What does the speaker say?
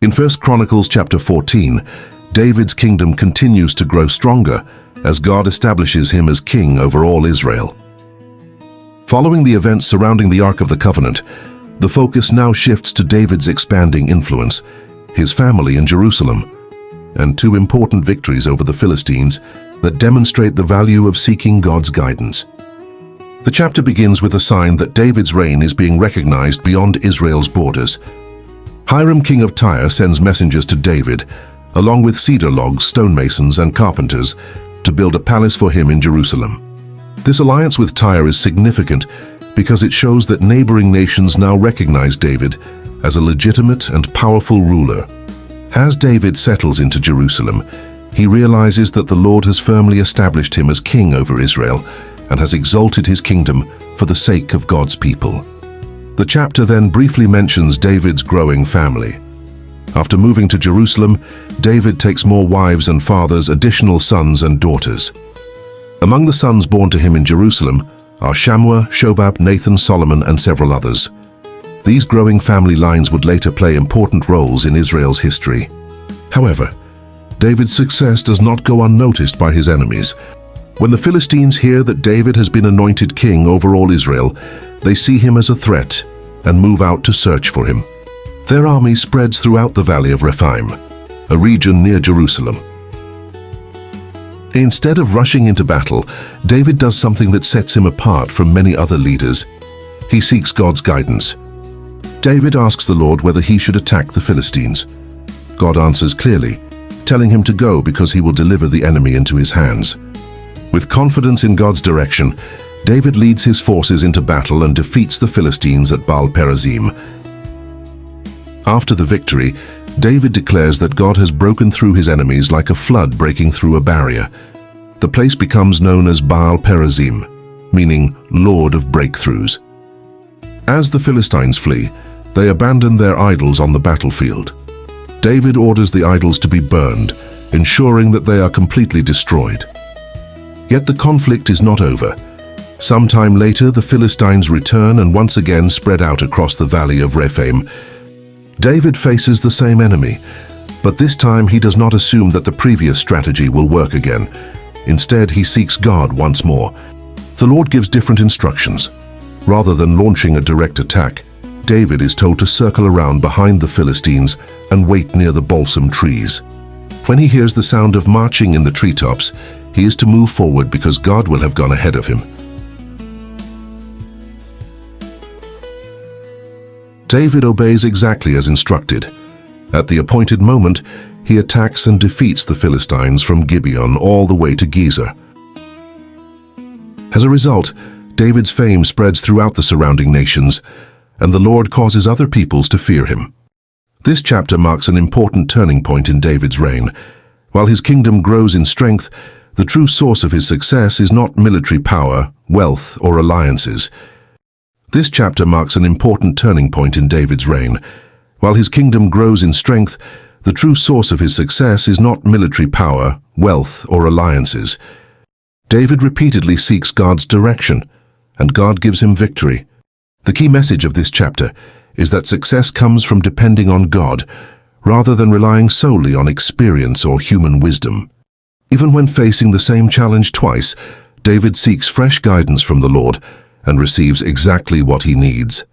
In 1 Chronicles chapter 14, David's kingdom continues to grow stronger as God establishes him as king over all Israel. Following the events surrounding the Ark of the Covenant, the focus now shifts to David's expanding influence, his family in Jerusalem, and two important victories over the Philistines that demonstrate the value of seeking God's guidance. The chapter begins with a sign that David's reign is being recognized beyond Israel's borders. Hiram, king of Tyre, sends messengers to David, along with cedar logs, stonemasons, and carpenters, to build a palace for him in Jerusalem. This alliance with Tyre is significant because it shows that neighboring nations now recognize David as a legitimate and powerful ruler. As David settles into Jerusalem, he realizes that the Lord has firmly established him as king over Israel and has exalted his kingdom for the sake of God's people. The chapter then briefly mentions David's growing family. After moving to Jerusalem, David takes more wives and fathers additional sons and daughters. Among the sons born to him in Jerusalem are Shammua, Shobab, Nathan, Solomon, and several others. These growing family lines would later play important roles in Israel's history. However, David's success does not go unnoticed by his enemies. When the Philistines hear that David has been anointed king over all Israel, they see him as a threat and move out to search for him. Their army spreads throughout the valley of Rephaim, a region near Jerusalem. Instead of rushing into battle, David does something that sets him apart from many other leaders. He seeks God's guidance. David asks the Lord whether he should attack the Philistines. God answers clearly, telling him to go because he will deliver the enemy into his hands. With confidence in God's direction, David leads his forces into battle and defeats the Philistines at Baal-perazim. After the victory, David declares that God has broken through his enemies like a flood breaking through a barrier. The place becomes known as Baal-perazim, meaning Lord of Breakthroughs. As the Philistines flee, they abandon their idols on the battlefield. David orders the idols to be burned, ensuring that they are completely destroyed. Yet the conflict is not over. Sometime later, the Philistines return and once again spread out across the valley of Rephaim. David faces the same enemy, but this time he does not assume that the previous strategy will work again. Instead, he seeks God once more. The Lord gives different instructions. Rather than launching a direct attack, David is told to circle around behind the Philistines and wait near the balsam trees. When he hears the sound of marching in the treetops, he is to move forward because God will have gone ahead of him. David obeys exactly as instructed. At the appointed moment, he attacks and defeats the Philistines from Gibeon all the way to Gezer. As a result, David's fame spreads throughout the surrounding nations, and the Lord causes other peoples to fear him. This chapter marks an important turning point in David's reign. While his kingdom grows in strength, the true source of his success is not military power, wealth, or alliances. This chapter marks an important turning point in David's reign. While his kingdom grows in strength, the true source of his success is not military power, wealth, or alliances. David repeatedly seeks God's direction, and God gives him victory. The key message of this chapter is that success comes from depending on God, rather than relying solely on experience or human wisdom. Even when facing the same challenge twice, David seeks fresh guidance from the Lord and receives exactly what he needs.